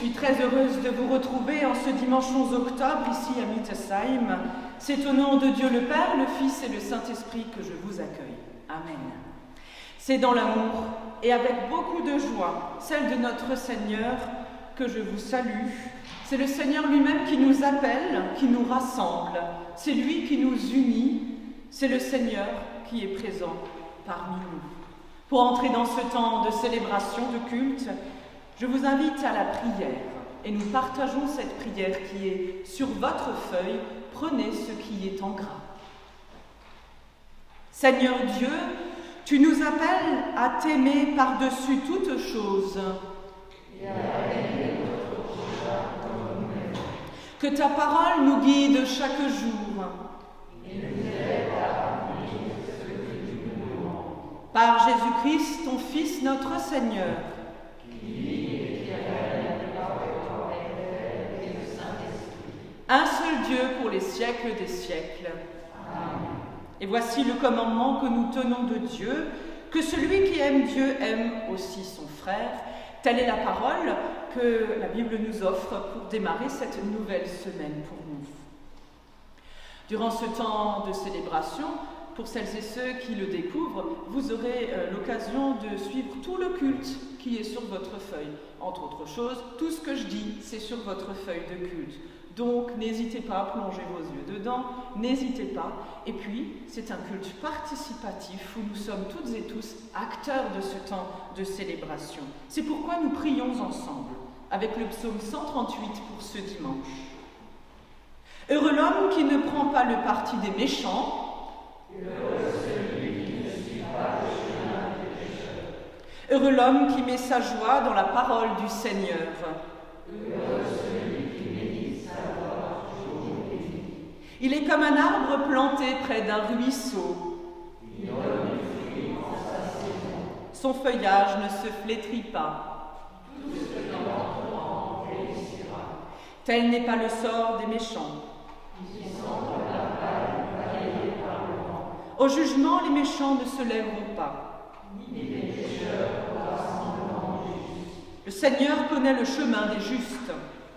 suis très heureuse de vous retrouver en ce dimanche 11 octobre ici à Mittesheim. C'est au nom de Dieu le Père, le Fils et le Saint-Esprit que je vous accueille. Amen. C'est dans l'amour et avec beaucoup de joie, celle de notre Seigneur, que je vous salue. C'est le Seigneur lui-même qui nous appelle, qui nous rassemble. C'est lui qui nous unit. C'est le Seigneur qui est présent parmi nous. Pour entrer dans ce temps de célébration, de culte, je vous invite à la prière et nous partageons cette prière qui est sur votre feuille. Prenez ce qui est en gras. Seigneur Dieu, tu nous appelles à t'aimer par-dessus toutes choses. Que ta parole nous guide chaque jour. Par Jésus-Christ, ton Fils, notre Seigneur. Un seul Dieu pour les siècles des siècles. Amen. Et voici le commandement que nous tenons de Dieu, que celui qui aime Dieu aime aussi son frère. Telle est la parole que la Bible nous offre pour démarrer cette nouvelle semaine pour nous. Durant ce temps de célébration, pour celles et ceux qui le découvrent, vous aurez l'occasion de suivre tout le culte qui est sur votre feuille. Entre autres choses, tout ce que je dis, c'est sur votre feuille de culte. Donc, n'hésitez pas à plonger vos yeux dedans, n'hésitez pas. Et puis, c'est un culte participatif où nous sommes toutes et tous acteurs de ce temps de célébration. C'est pourquoi nous prions ensemble, avec le psaume 138 pour ce dimanche. Heureux l'homme qui ne prend pas le parti des méchants. Heureux celui qui ne suit pas le chemin des pécheurs. Heureux l'homme qui met sa joie dans la parole du Seigneur. Heureux celui qui médite sa loi jour et nuit. Il est comme un arbre planté près d'un ruisseau. Il donne du fruit en sa saison. Son feuillage ne se flétrit pas. Tout ce qu'il entreprend réussira. Tel n'est pas le sort des méchants. Ils sont comme la paille balayée par le vent. Au jugement, les méchants ne se lèveront pas. Ni les pécheurs au rassemblement des justes. Le Seigneur connaît le chemin des justes.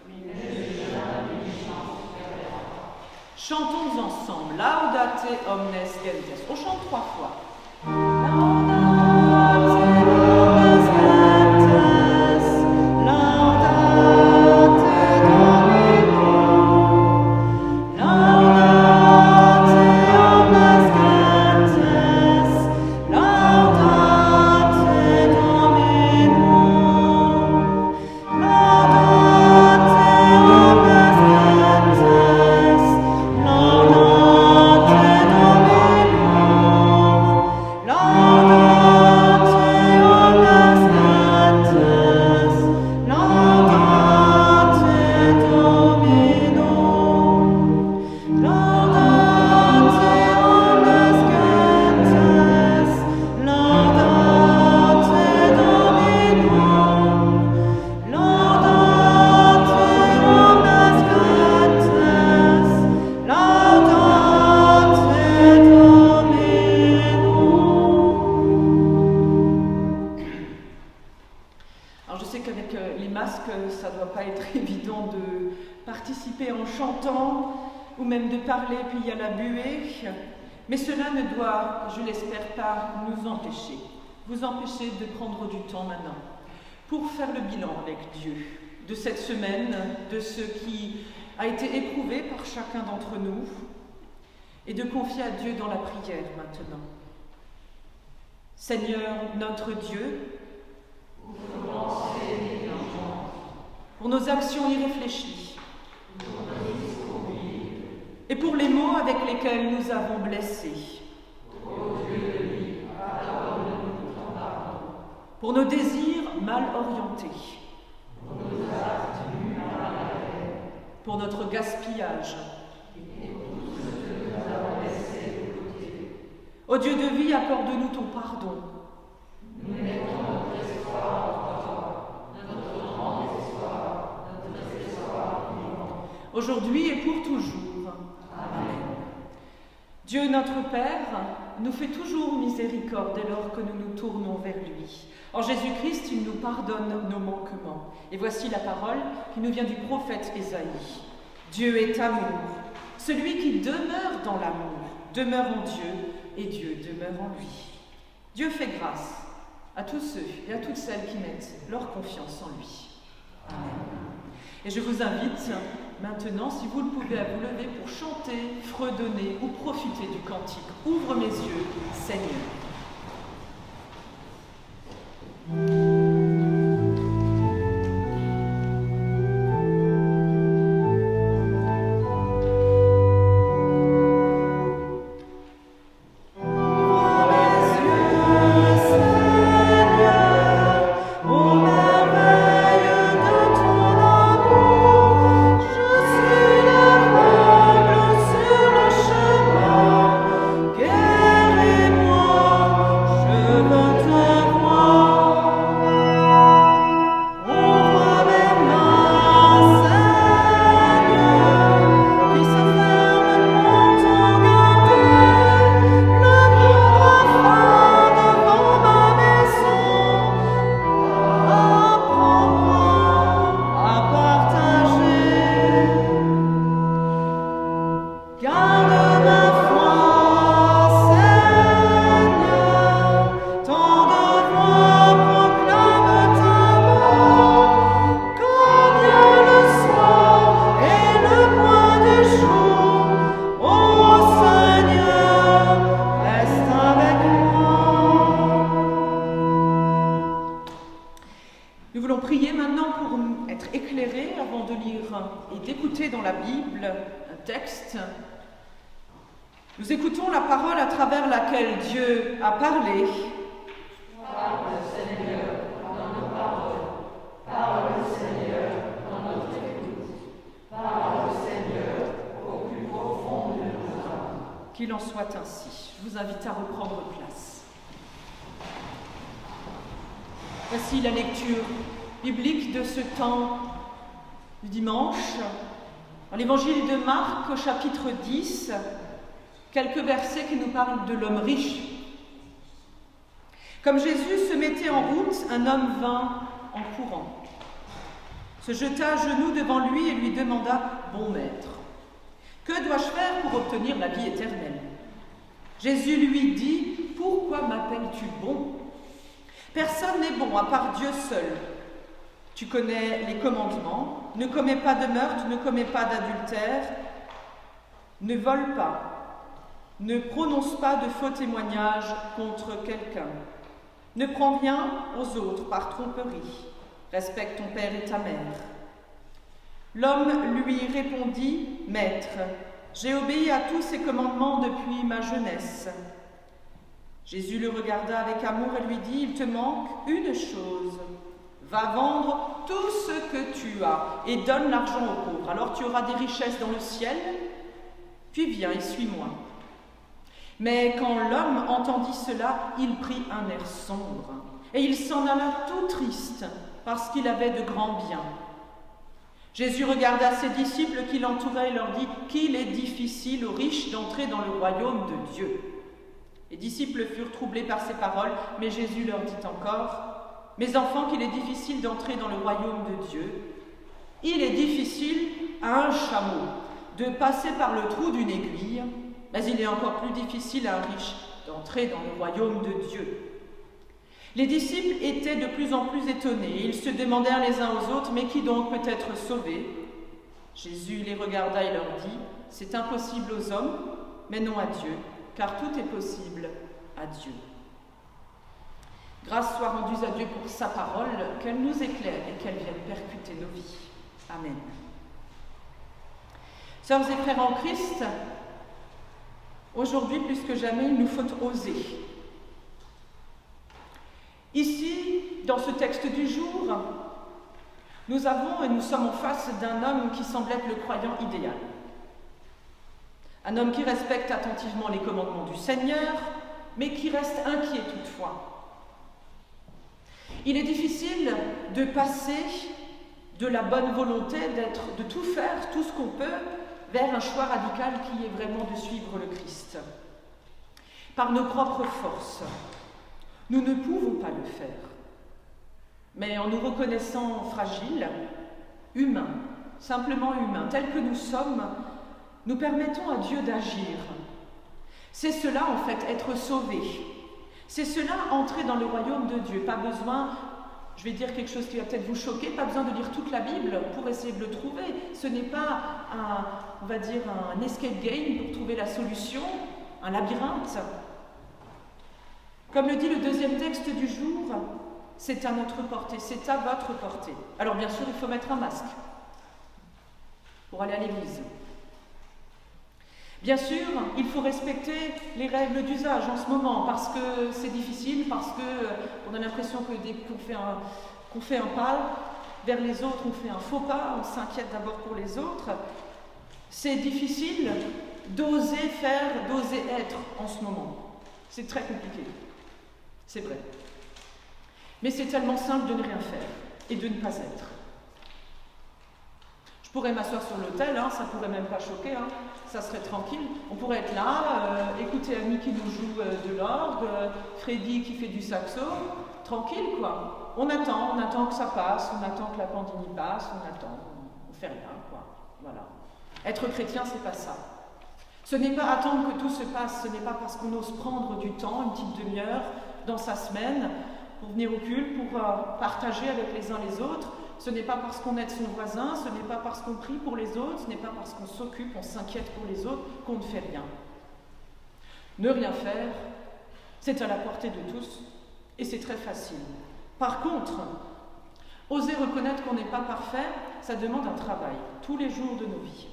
Mais le chemin des méchants se perdra. Chantons ensemble. Laudate omnes gentes. On chante 3 fois. Ça ne doit pas être évident de participer en chantant ou même de parler, puis il y a la buée. Mais cela ne doit, je l'espère pas, nous empêcher, vous empêcher de prendre du temps maintenant pour faire le bilan avec Dieu de cette semaine, de ce qui a été éprouvé par chacun d'entre nous et de confier à Dieu dans la prière maintenant. Seigneur notre Dieu, pour nos actions irréfléchies, et pour les mots avec lesquels nous avons blessé, pour nos désirs mal orientés, pour notre gaspillage. Ô Dieu de vie, accorde-nous ton pardon. Nous mettons notre espoir en toi, notre grand espoir, notre espoir vivant. Aujourd'hui et pour toujours. Amen. Dieu notre Père, nous fait toujours miséricorde dès lors que nous nous tournons vers lui. En Jésus-Christ, il nous pardonne nos manquements. Et voici la parole qui nous vient du prophète Ésaïe. Dieu est amour. Celui qui demeure dans l'amour demeure en Dieu et Dieu demeure en lui. Dieu fait grâce à tous ceux et à toutes celles qui mettent leur confiance en lui. Amen. Et je vous invite maintenant, si vous le pouvez, à vous lever pour chanter, fredonner ou profiter du cantique. Ouvre mes yeux, Seigneur. Nous écoutons la parole à travers laquelle Dieu a parlé. Parle, Seigneur, dans nos paroles. Parle, Seigneur, dans notre écoute. Parle, Seigneur, au plus profond de nos âmes. Qu'il en soit ainsi. Je vous invite à reprendre place. Voici la lecture biblique de ce temps du dimanche. Dans l'évangile de Marc, au chapitre 10, quelques versets qui nous parlent de l'homme riche. Comme Jésus se mettait en route, un homme vint en courant, se jeta à genoux devant lui et lui demanda « Bon maître, que dois-je faire pour obtenir la vie éternelle ?» Jésus lui dit « Pourquoi m'appelles-tu bon ? Personne n'est bon à part Dieu seul. Tu connais les commandements, ne commets pas de meurtre, ne commets pas d'adultère, ne vole pas, ne prononce pas de faux témoignages contre quelqu'un, ne prends rien aux autres par tromperie, respecte ton père et ta mère. » L'homme lui répondit « Maître, j'ai obéi à tous ces commandements depuis ma jeunesse. » Jésus le regarda avec amour et lui dit « Il te manque une chose. Va vendre tout ce que tu as et donne l'argent aux pauvres. Alors tu auras des richesses dans le ciel. Puis viens et suis-moi. » Mais quand l'homme entendit cela, il prit un air sombre et il s'en alla tout triste parce qu'il avait de grands biens. Jésus regarda ses disciples qui l'entouraient et leur dit « Qu'il est difficile aux riches d'entrer dans le royaume de Dieu. » Les disciples furent troublés par ces paroles, mais Jésus leur dit encore « Mes enfants, qu'il est difficile d'entrer dans le royaume de Dieu. Il est difficile à un chameau de passer par le trou d'une aiguille, mais il est encore plus difficile à un riche d'entrer dans le royaume de Dieu. » Les disciples étaient de plus en plus étonnés. Ils se demandèrent les uns aux autres « Mais qui donc peut être sauvé ?» Jésus les regarda et leur dit « C'est impossible aux hommes, mais non à Dieu, car tout est possible à Dieu. » Grâce soit rendue à Dieu pour sa parole, qu'elle nous éclaire et qu'elle vienne percuter nos vies. Amen. Sœurs et frères en Christ, aujourd'hui plus que jamais, il nous faut oser. Ici, dans ce texte du jour, nous sommes en face d'un homme qui semble être le croyant idéal. Un homme qui respecte attentivement les commandements du Seigneur, mais qui reste inquiet toutefois. Il est difficile de passer de la bonne volonté de tout faire, tout ce qu'on peut, vers un choix radical qui est vraiment de suivre le Christ. par nos propres forces. Nous ne pouvons pas le faire. Mais en nous reconnaissant fragiles, humains, simplement humains, tels que nous sommes, nous permettons à Dieu d'agir. C'est cela, en fait, être sauvé. C'est cela, entrer dans le royaume de Dieu. Pas besoin, je vais dire quelque chose qui va peut-être vous choquer, pas besoin de lire toute la Bible pour essayer de le trouver. Ce n'est pas on va dire, un escape game pour trouver la solution, un labyrinthe. Comme le dit le deuxième texte du jour, c'est à notre portée, c'est à votre portée. Alors bien sûr, il faut mettre un masque pour aller à l'église. Bien sûr, il faut respecter les règles d'usage en ce moment, parce que c'est difficile, parce qu'on a l'impression que dès qu'on fait un pas vers les autres, on fait un faux pas, on s'inquiète d'abord pour les autres. C'est difficile d'oser faire, d'oser être en ce moment. C'est très compliqué, c'est vrai. Mais c'est tellement simple de ne rien faire et de ne pas être. Je pourrais m'asseoir sur l'autel, ça ne pourrait même pas choquer, ça serait tranquille. On pourrait être là, écouter Annie qui nous joue de l'orgue, Freddy qui fait du saxo, tranquille quoi. On attend que ça passe, on attend que la pandémie passe, on fait rien quoi. Voilà. Être chrétien, c'est pas ça. Ce n'est pas attendre que tout se passe, ce n'est pas parce qu'on ose prendre du temps, une petite demi-heure dans sa semaine, pour venir au culte, pour partager avec les uns les autres. Ce n'est pas parce qu'on aide son voisin, ce n'est pas parce qu'on prie pour les autres, ce n'est pas parce qu'on s'occupe, on s'inquiète pour les autres qu'on ne fait rien. Ne rien faire, c'est à la portée de tous et c'est très facile. Par contre, oser reconnaître qu'on n'est pas parfait, ça demande un travail, tous les jours de nos vies.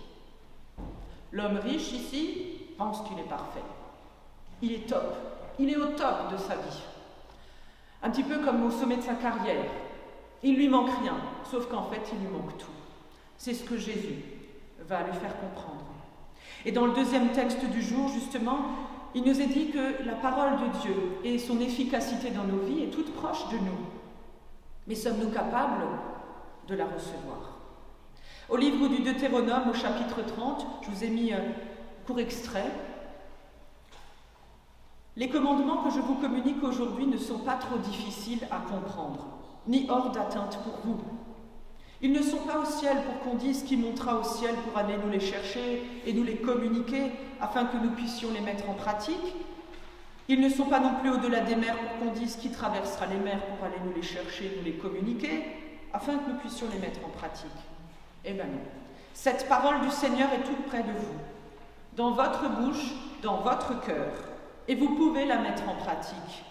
L'homme riche ici pense qu'il est parfait. Il est top, il est au top de sa vie. Un petit peu comme au sommet de sa carrière. Il lui manque rien, sauf qu'en fait, il lui manque tout. C'est ce que Jésus va lui faire comprendre. Et dans le deuxième texte du jour, justement, il nous est dit que la parole de Dieu et son efficacité dans nos vies est toute proche de nous. Mais sommes-nous capables de la recevoir? Au livre du Deutéronome, au chapitre 30, je vous ai mis un court extrait. Les commandements que je vous communique aujourd'hui ne sont pas trop difficiles à comprendre, ni hors d'atteinte pour vous. Ils ne sont pas au ciel pour qu'on dise qui montera au ciel pour aller nous les chercher et nous les communiquer afin que nous puissions les mettre en pratique. Ils ne sont pas non plus au-delà des mers pour qu'on dise qui traversera les mers pour aller nous les chercher et nous les communiquer afin que nous puissions les mettre en pratique. Eh bien non. Cette parole du Seigneur est toute près de vous, dans votre bouche, dans votre cœur, et vous pouvez la mettre en pratique.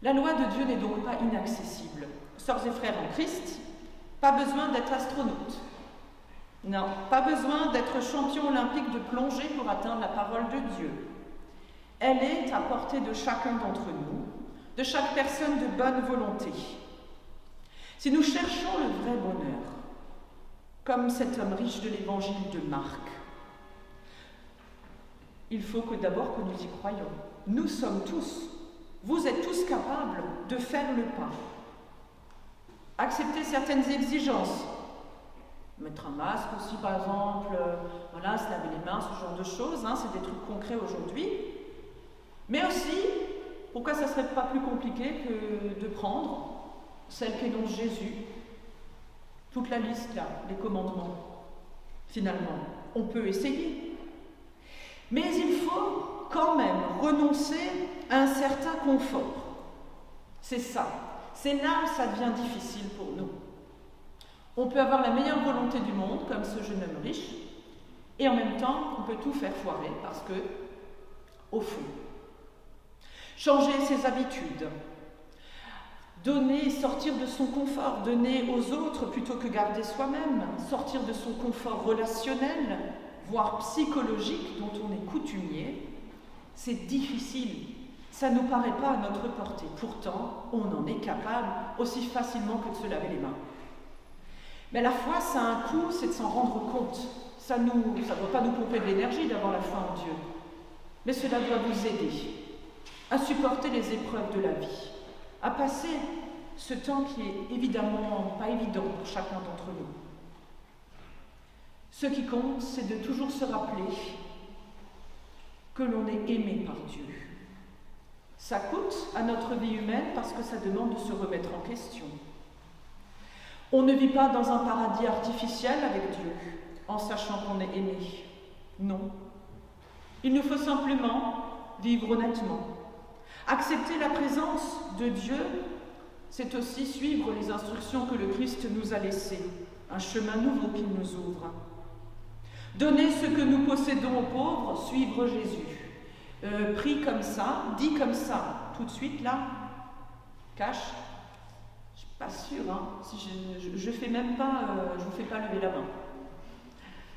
La loi de Dieu n'est donc pas inaccessible. Sœurs et frères en Christ, pas besoin d'être astronaute. Non, pas besoin d'être champion olympique de plongée pour atteindre la parole de Dieu. Elle est à portée de chacun d'entre nous, de chaque personne de bonne volonté. Si nous cherchons le vrai bonheur, comme cet homme riche de l'évangile de Marc, il faut que d'abord que nous y croyions. Nous sommes tous, vous êtes tous capables de faire le pas. Accepter certaines exigences. Mettre un masque aussi, par exemple, se laver les mains, ce genre de choses, c'est des trucs concrets aujourd'hui. Mais aussi, pourquoi ça ne serait pas plus compliqué que de prendre celle qu'énonce Jésus, toute la liste là, les commandements. Finalement, on peut essayer. Mais il faut quand même renoncer à un certain confort. C'est ça. C'est là où ça devient difficile pour nous. On peut avoir la meilleure volonté du monde, comme ce jeune homme riche, et en même temps, on peut tout faire foirer parce que, au fond, changer ses habitudes, donner, sortir de son confort, donner aux autres plutôt que garder soi-même, sortir de son confort relationnel, voire psychologique dont on est coutumier, c'est difficile. Ça ne nous paraît pas à notre portée. Pourtant, on en est capable aussi facilement que de se laver les mains. Mais la foi, ça a un coût, c'est de s'en rendre compte. Ça ne doit pas nous pomper de l'énergie d'avoir la foi en Dieu. Mais cela doit vous aider à supporter les épreuves de la vie, à passer ce temps qui est évidemment pas évident pour chacun d'entre nous. Ce qui compte, c'est de toujours se rappeler que l'on est aimé par Dieu. Ça coûte à notre vie humaine parce que ça demande de se remettre en question. On ne vit pas dans un paradis artificiel avec Dieu, en sachant qu'on est aimé. Non. Il nous faut simplement vivre honnêtement. Accepter la présence de Dieu, c'est aussi suivre les instructions que le Christ nous a laissées, un chemin nouveau qu'il nous ouvre. Donner ce que nous possédons aux pauvres, suivre Jésus. Pris comme ça, dit comme ça, tout de suite là, cash. Je suis pas sûre, hein, si je fais même pas, je vous fais pas lever la main.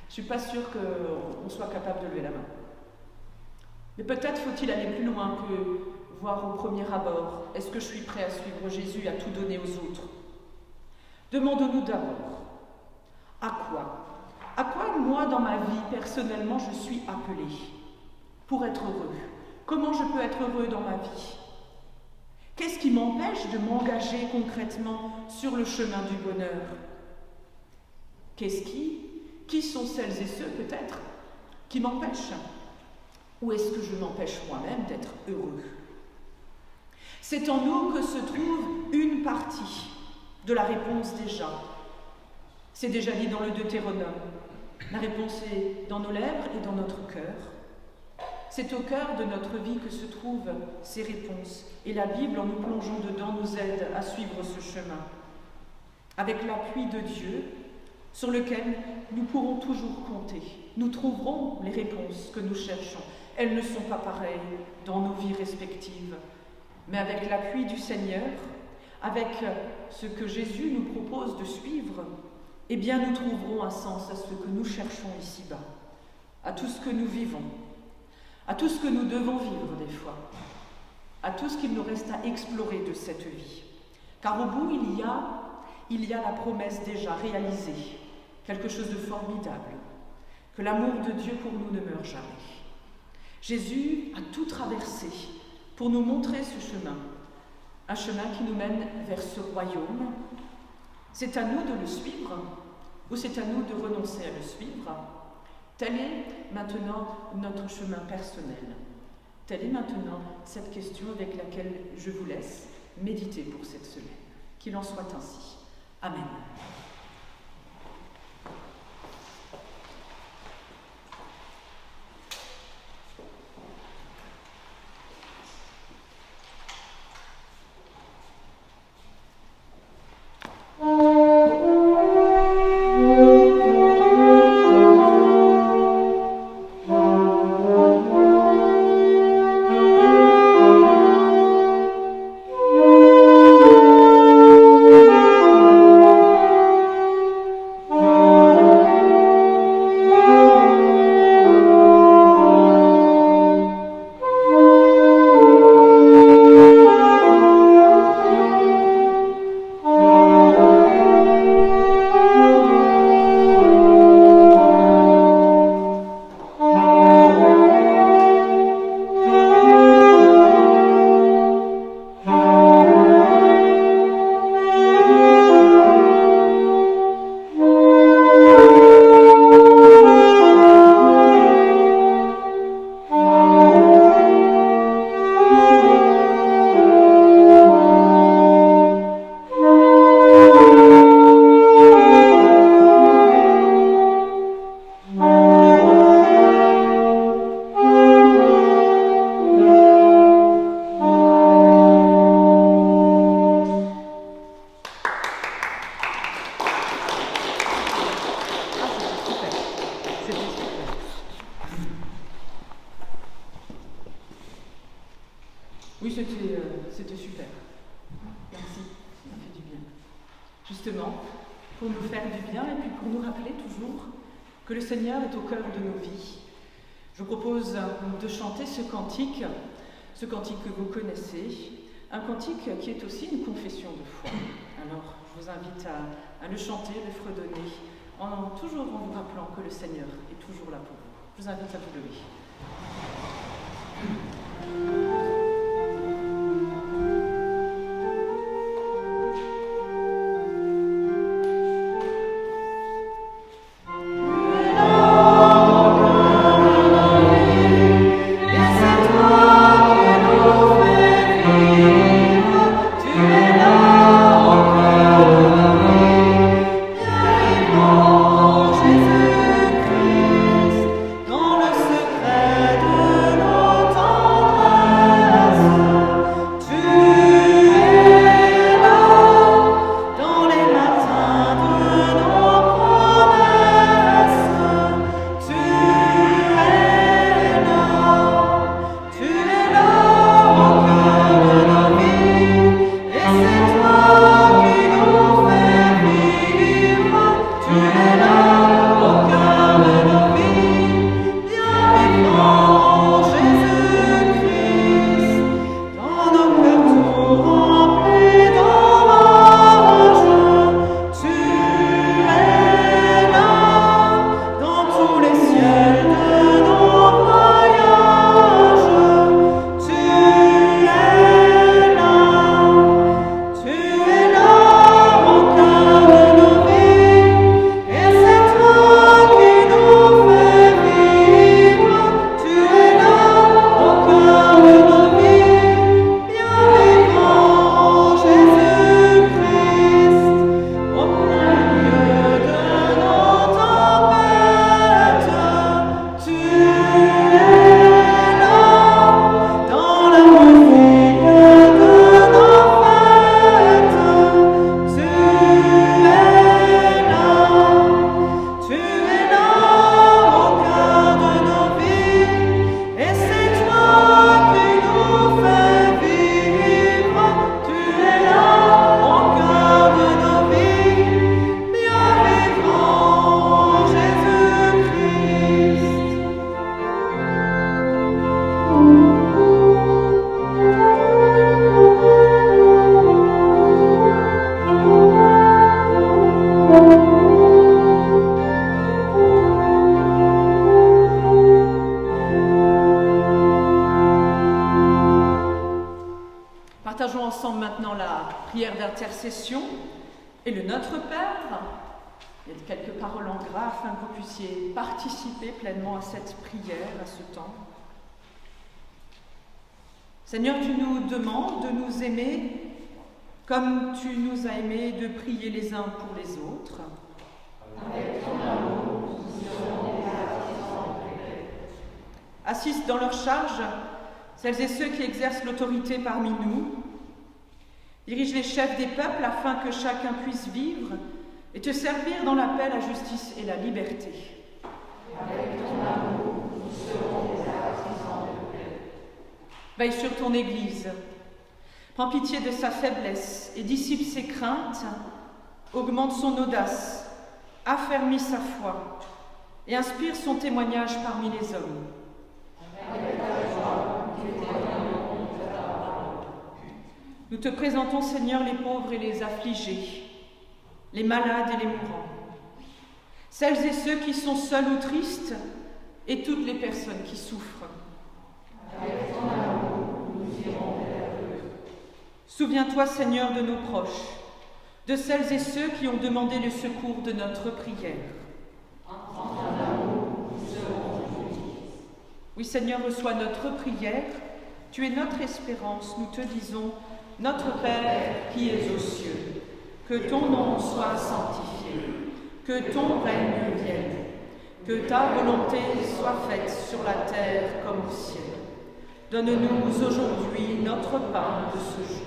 Je suis pas sûre qu'on soit capable de lever la main. Mais peut-être faut-il aller plus loin que voir au premier abord. Est-ce que je suis prêt à suivre Jésus, à tout donner aux autres? Demandons-nous d'abord, à quoi? À quoi, moi, dans ma vie, personnellement, je suis appelée pour être heureux? Comment je peux être heureux dans ma vie? Qu'est-ce qui m'empêche de m'engager concrètement sur le chemin du bonheur? Qui sont celles et ceux, peut-être, qui m'empêchent? Ou est-ce que je m'empêche moi-même d'être heureux? C'est en nous que se trouve une partie de la réponse déjà. C'est déjà dit dans le Deutéronome. La réponse est dans nos lèvres et dans notre cœur. C'est au cœur de notre vie que se trouvent ces réponses. Et la Bible, en nous plongeant dedans, nous aide à suivre ce chemin. Avec l'appui de Dieu, sur lequel nous pourrons toujours compter. Nous trouverons les réponses que nous cherchons. Elles ne sont pas pareilles dans nos vies respectives. Mais avec l'appui du Seigneur, avec ce que Jésus nous propose de suivre, eh bien nous trouverons un sens à ce que nous cherchons ici-bas, à tout ce que nous vivons, à tout ce que nous devons vivre des fois, à tout ce qu'il nous reste à explorer de cette vie. Car au bout, il y a la promesse déjà réalisée, quelque chose de formidable, que l'amour de Dieu pour nous ne meurt jamais. Jésus a tout traversé pour nous montrer ce chemin, un chemin qui nous mène vers ce royaume. C'est à nous de le suivre ou c'est à nous de renoncer à le suivre? Tel est maintenant notre chemin personnel. Telle est maintenant cette question avec laquelle je vous laisse méditer pour cette semaine. Qu'il en soit ainsi. Amen. Oui, c'était super. Merci, ça m'a fait du bien. Justement, pour nous faire du bien et puis pour nous rappeler toujours que le Seigneur est au cœur de nos vies. Je vous propose de chanter ce cantique que vous connaissez, un cantique qui est aussi une confession de foi. Alors, je vous invite à le chanter, le fredonner, toujours en vous rappelant que le Seigneur est toujours là pour vous. Je vous invite à vous lever. Partageons ensemble maintenant la prière d'intercession et le Notre Père. Il y a quelques paroles en gras afin que vous puissiez participer pleinement à cette prière, à ce temps. Seigneur, tu nous demandes de nous aimer comme tu nous as aimés, de prier les uns pour les autres. Avec ton amour, nous serons des artisans de paix. Assiste dans leur charge celles et ceux qui exercent l'autorité parmi nous. Dirige les chefs des peuples afin que chacun puisse vivre et te servir dans la paix, la justice et la liberté. Avec ton amour, nous serons des artisans de paix. Veille sur ton Église. Prends pitié de sa faiblesse et dissipe ses craintes, augmente son audace, affermit sa foi et inspire son témoignage parmi les hommes. Avec ta joie, nous témoignons de ta parole. Nous te présentons, Seigneur, les pauvres et les affligés, les malades et les mourants, celles et ceux qui sont seuls ou tristes et toutes les personnes qui souffrent. Avec ton amour, nous irons vers eux. Souviens-toi, Seigneur, de nos proches, de celles et ceux qui ont demandé le secours de notre prière. En ton amour, nous serons unis. Oui, Seigneur, reçois notre prière. Tu es notre espérance. Nous te disons, notre Père qui es aux cieux, que ton nom soit sanctifié, que ton règne vienne, que ta volonté soit faite sur la terre comme au ciel. Donne-nous aujourd'hui notre pain de ce jour.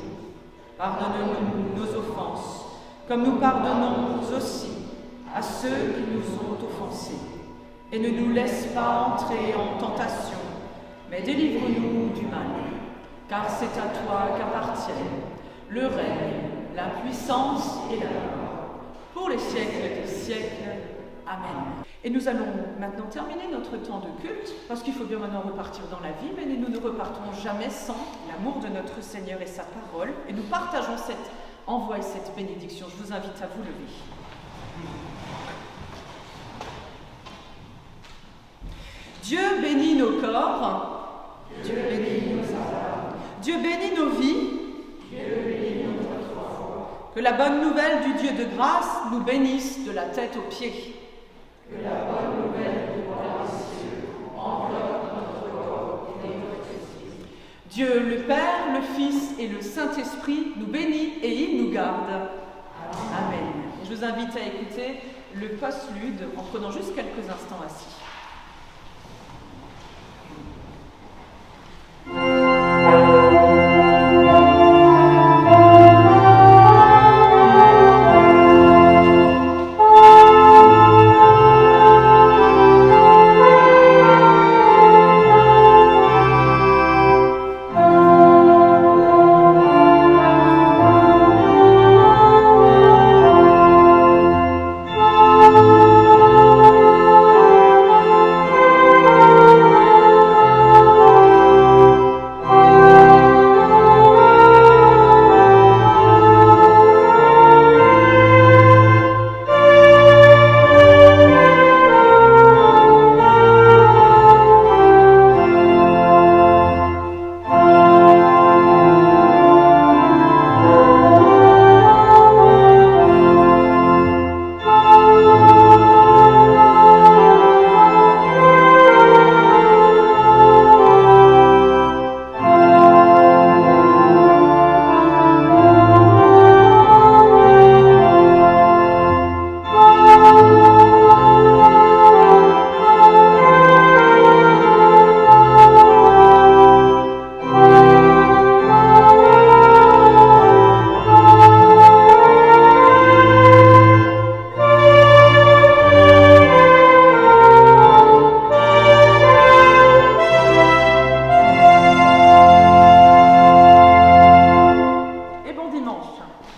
Pardonne-nous nos offenses, comme nous pardonnons aussi à ceux qui nous ont offensés. Et ne nous laisse pas entrer en tentation, mais délivre-nous du mal. Car c'est à toi qu'appartiennent le règne, la puissance et la gloire, pour les siècles des siècles. Amen. Et nous allons maintenant terminer notre temps de culte, parce qu'il faut bien maintenant repartir dans la vie, mais nous ne repartons jamais sans l'amour de notre Seigneur et sa parole. Et nous partageons cet envoi et cette bénédiction. Je vous invite à vous lever. Dieu bénit nos corps, Dieu bénit nos âmes, Dieu bénit nos vies, Dieu bénit notre foi. que la bonne nouvelle du Dieu de grâce nous bénisse de la tête aux pieds. Que la bonne nouvelle du roi des cieux enveloppe notre corps et notre esprit. Dieu le Père, le Fils et le Saint-Esprit nous bénit et il nous garde. Amen. Je vous invite à écouter le postlude en prenant juste quelques instants assis.